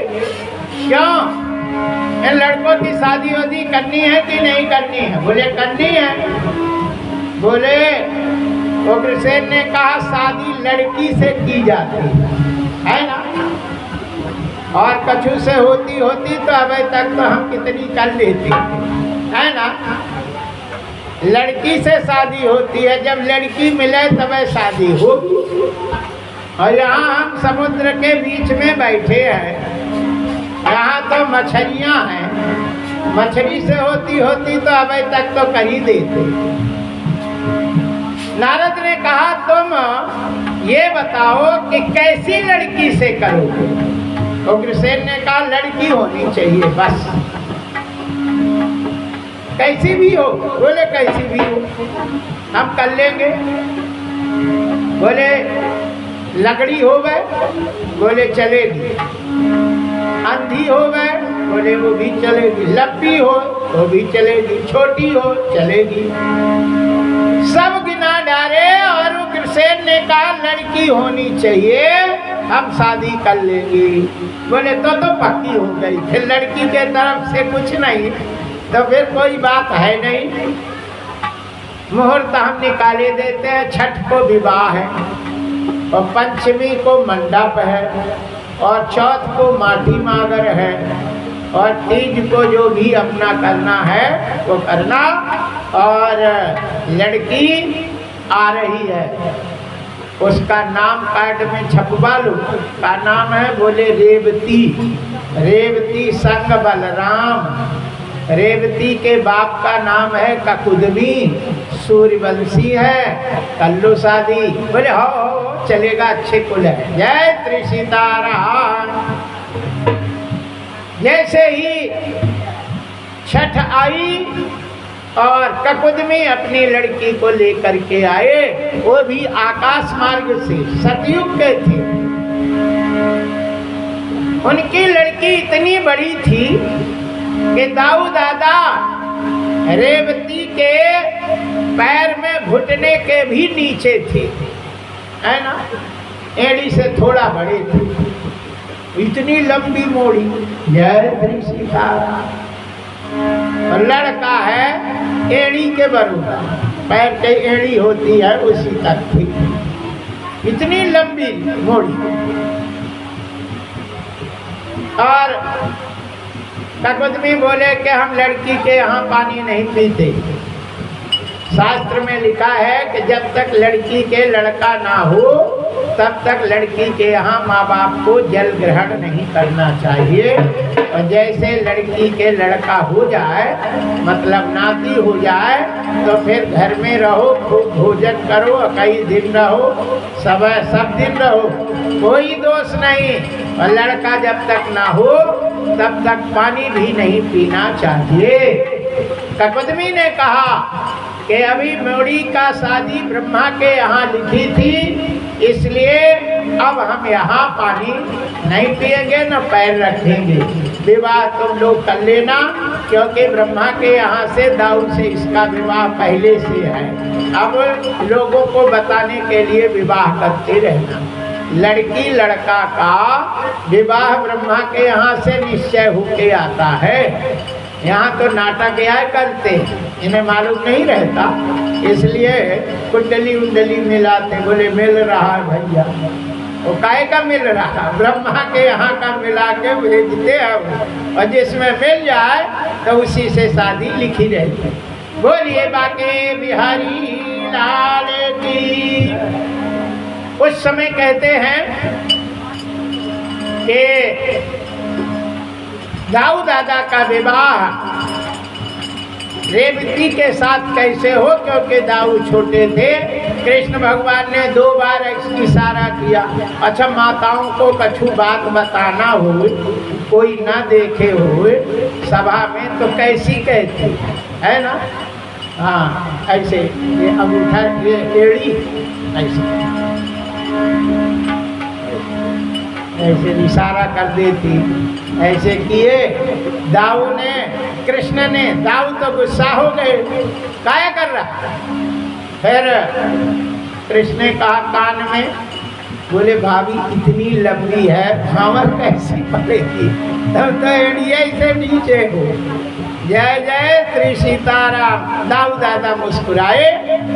क्यों इन लड़कों की शादी वादी करनी है कि नहीं करनी है? बोले करनी है। बोले उग्रसेन ने कहा शादी लड़की से की जाती है ना, और कछु से होती होती तो अभी तक तो हम कितनी कर लेती है ना। लड़की से शादी होती है, जब लड़की मिले तब शादी होगी। और यहाँ हम समुद्र के बीच में बैठे हैं, यहाँ तो मछलियाँ हैं, मछली से होती होती तो अभी तक तो कर ही देते। नारद ने कहा तुम ये बताओ कि कैसी लड़की से करोगे? उग्रसेन ने कहा लड़की होनी चाहिए बस, कैसी भी हो। बोले कैसी भी हो हम कर लेंगे। बोले लकड़ी हो गए? बोले चलेगी। अंधी हो गए? बोले वो भी चलेगी। लंबी हो वो भी चलेगी, छोटी हो चलेगी। सब गिना डाले और उग्रसेन ने कहा लड़की होनी चाहिए, हम शादी कर लेंगे। बोले तो पक्की हो गई। फिर लड़की के तरफ से कुछ नहीं तो फिर कोई बात है नहीं। मुहूर्त हम निकाले देते हैं। छठ को विवाह है और पंचमी को मंडप है और चौथ को माटी मागर है और तीज को जो भी अपना करना है वो करना। और लड़की आ रही है, उसका नाम कार्ड में छपवा लो। का नाम है? बोले रेवती। रेवती संग बलराम। रेवती के बाप का नाम है ककुदमी, सूर्यवंशी है। कर लो शादी। बोले हो चलेगा, अच्छे कुल है। जय श्री सीताराम। जैसे ही छठ आई और ककुदमी अपनी लड़की को लेकर के आए, वो भी आकाश मार्ग से, सतयुग के थे। उनकी लड़की इतनी बड़ी थी कि दाऊ दादा रेवती के पैर में घुटने के भी नीचे थे, है ना। एड़ी से थोड़ा बड़े थे, इतनी लंबी मोड़ी। जय श्री सीताराम। और लड़का है एड़ी के बराबर, पैर की एड़ी होती है उसी तक थी, इतनी लंबी मोड़ी। और ककुदमी बोले कि हम लड़की के यहाँ पानी नहीं पीते। शास्त्र में लिखा है कि जब तक लड़की के लड़का ना हो तब तक लड़की के यहाँ माँ बाप को जल ग्रहण नहीं करना चाहिए। और जैसे लड़की के लड़का हो जाए, मतलब नाती हो जाए, तो फिर घर में रहो, खूब भोजन करो, कई दिन रहो, सब दिन रहो, कोई दोष नहीं। और लड़का जब तक ना हो तब तक पानी भी नहीं पीना चाहिए। ककुदमी ने कहा कि अभी मोड़ी का शादी ब्रह्मा के यहाँ लिखी थी, इसलिए अब हम यहाँ पानी नहीं पिएंगे न पैर रखेंगे। विवाह तुम लोग कर लेना, क्योंकि ब्रह्मा के यहाँ से दाऊ से इसका विवाह पहले से है। अब लोगों को बताने के लिए विवाह करते रहना। लड़की लड़का का विवाह ब्रह्मा के यहाँ से निश्चय होके आता है। यहाँ तो नाटक यह करते, इन्हें मालूम नहीं रहता, इसलिए कुंडली उंडली मिलाते। बोले मिल रहा है भैया, वो काहे का मिल रहा? ब्रह्मा के यहाँ का मिला के भेजते हैं, और जिसमें मिल जाए तो उसी से शादी लिखी रहती। बोलिए बाके बिहारी लाल की। उस समय कहते हैं कि दाऊ दादा का विवाह रेवती के साथ कैसे हो, क्योंकि दाऊ छोटे थे। कृष्ण भगवान ने 2 बार इशारा किया। अच्छा, माताओं को कछु बात बताना हो, कोई ना देखे हो सभा में, तो कैसी कहती है ना। हाँ, ऐसे ये अंगूठा, ये एड़ी, ऐसे इशारा कर देती। ऐसे किए दाऊ ने, कृष्ण ने। दाऊ तो गुस्सा हो गए, क्या कर रहा। फिर कृष्ण ने कहा कान में बोले भाभी इतनी लंबी है भंवर कैसी पड़ेगी, तब तो एड़िया से नीचे हो। जय जय श्री सीताराम। दाऊ दादा मुस्कुराए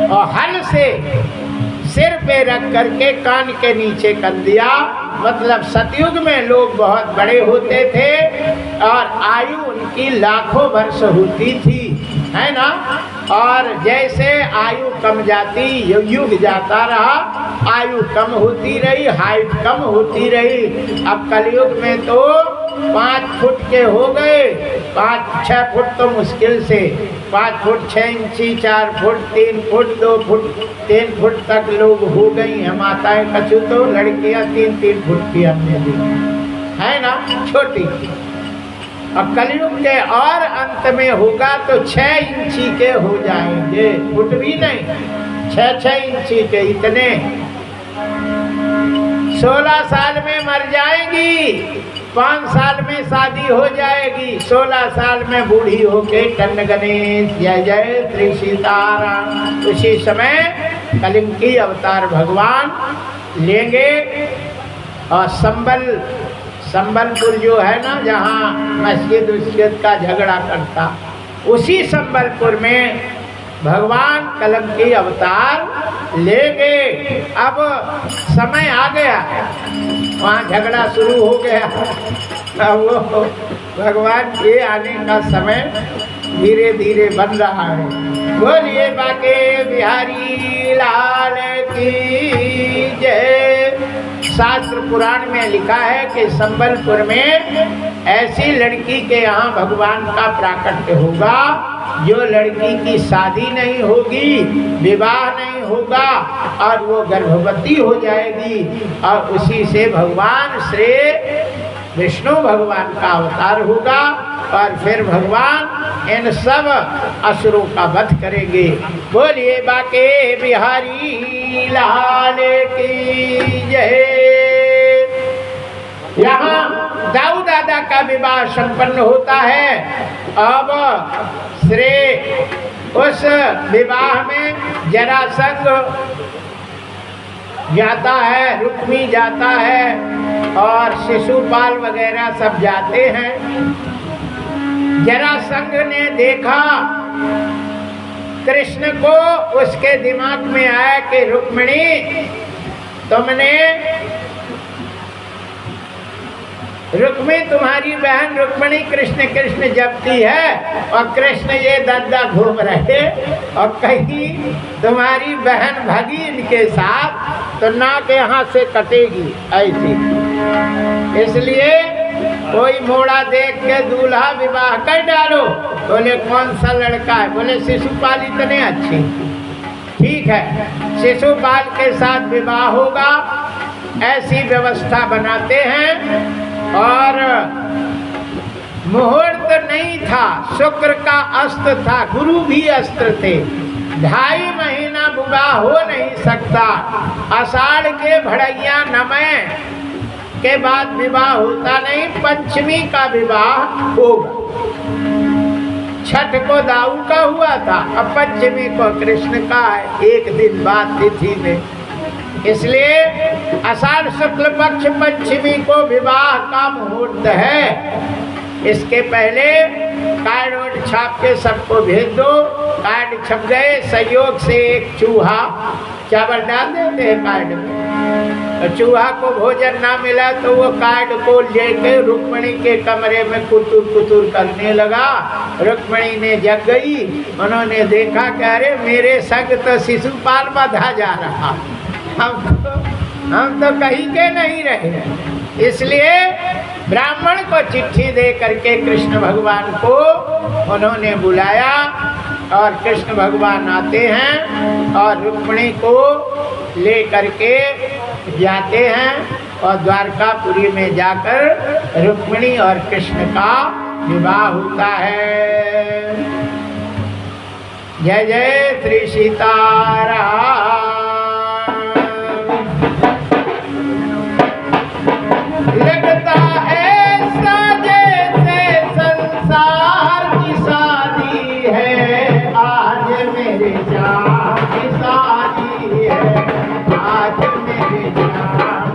और हल से सिर पे रख करके कान के नीचे कर दिया। मतलब सतयुग में लोग बहुत बड़े होते थे और आयु उनकी लाखों वर्ष होती थी, है ना। और जैसे आयु कम जाती, युग जाता रहा, आयु कम होती रही, हाइट कम होती रही। अब कलयुग में तो 5 फुट के हो गए, 5-6 फुट तो मुश्किल से, 5 फुट 6 इंची, 4 फुट 3 फुट 2 फुट 3 फुट तक लोग हो गई हैं माताएं। कछु तो लड़कियां 3-3 फुट की हमने दी, है ना, छोटी। अब कलयुग के और अंत में होगा तो 6 इंची के हो जाएंगे, फुट भी नहीं, 6-6 इंची के इतने। 16 साल में मर जाएंगी, 5 साल में शादी हो जाएगी, 16 साल में बूढ़ी होके टन गणेश। जय जय श्री सीताराम। उसी समय कलिंगी अवतार भगवान लेंगे और संबलपुर जो है ना, जहाँ मस्जिद उस्जिद का झगड़ा करता, उसी संबलपुर में भगवान कलंकी अवतार ले गए। अब समय आ गया, वहाँ झगड़ा शुरू हो गया। अब वो भगवान के आने का समय धीरे धीरे बन रहा है। बोलिए बाके बिहारी लाल की जय। शास्त्र पुराण में लिखा है कि संबलपुर में ऐसी लड़की के यहाँ भगवान का प्राकट्य होगा जो लड़की की शादी नहीं होगी, विवाह नहीं होगा और वो गर्भवती हो जाएगी। और उसी से भगवान श्री विष्णु भगवान का अवतार होगा और फिर भगवान इन सब असुरों का वध करेंगे। बोलिए बाके बिहारी लाल की जय। यहाँ दाऊ दादा का विवाह संपन्न होता है। अब श्री उस विवाह में जरासंध जाता है, रुक्मी जाता है और शिशुपाल वगैरह सब जाते हैं। जरासंध ने देखा कृष्ण को, उसके दिमाग में आया कि रुक्मिणी रुक्मी तुम्हारी बहन रुक्मिणी कृष्ण कृष्ण जपती है और कृष्ण ये दद्दा घूम रहे और कहीं तुम्हारी बहन भगी इनके साथ तो नाक यहाँ से कटेगी ऐसी। इसलिए कोई मोड़ा देख के दूल्हा विवाह कर डालो। बोले कौन सा लड़का है? बोले शिशुपाल इतने अच्छे। ठीक है, शिशुपाल के साथ विवाह होगा, ऐसी व्यवस्था बनाते हैं। और मुहूर्त नहीं था, शुक्र का अस्त्र था, गुरु भी अस्त्र थे। 2.5 महीना विवाह हो नहीं सकता। आषाढ़ के भड़ैया नमय के बाद विवाह होता नहीं, पंचमी का विवाह होगा। छठ को दाऊ का हुआ था, अब पंचमी को कृष्ण का है, 1 दिन बाद तिथि में। इसलिए आषाढ़ शुक्ल पक्ष पंचमी को विवाह का मुहूर्त है। इसके पहले कार्ड वोट छाप के सबको भेज दो। कार्ड छप गए, सहयोग से एक चूहा चावल डाल देते हैं कार्ड में। तो चूहा को भोजन ना मिला तो वो कार्ड को लेके रुक्मिणी के कमरे में कुतुर कुतुर करने लगा। रुक्मिणी ने जग गई, उन्होंने देखा कि अरे मेरे संग तो शिशुपाल बंधा जा रहा, हम तो कहीं के नहीं रहे। इसलिए ब्राह्मण को चिट्ठी दे करके कृष्ण भगवान को उन्होंने बुलाया और कृष्ण भगवान आते हैं और रुक्मिणी को ले करके जाते हैं और द्वारकापुरी में जाकर रुक्मिणी और कृष्ण का विवाह होता है। जय जय श्री सीताराम। लगता है जैसे संसार की शादी है, आज मेरे जान की शादी है, आज मेरे जान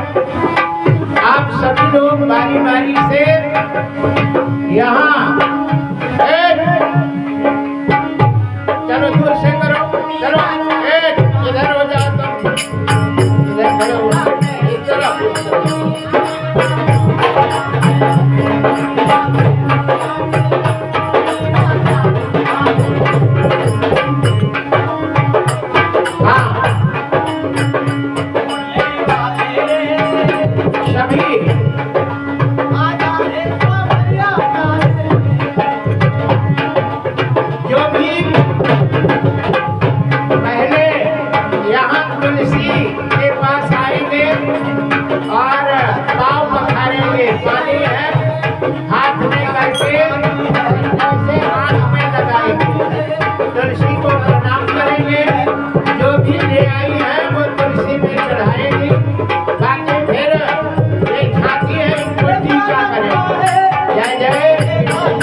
आप सभी लोग बारी बारी से यहाँ चलो दूर से करो, चलो इधर हो जाओ, तुम इधर खड़े हो, इस तरफ। तुलसी को प्रणाम करेंगे, जो भी ले आई है वो तुलसी में चढ़ाएंगे। बाकी फिर ये झांकी है, इनको टीका करेंगे। जय जय कृष्ण।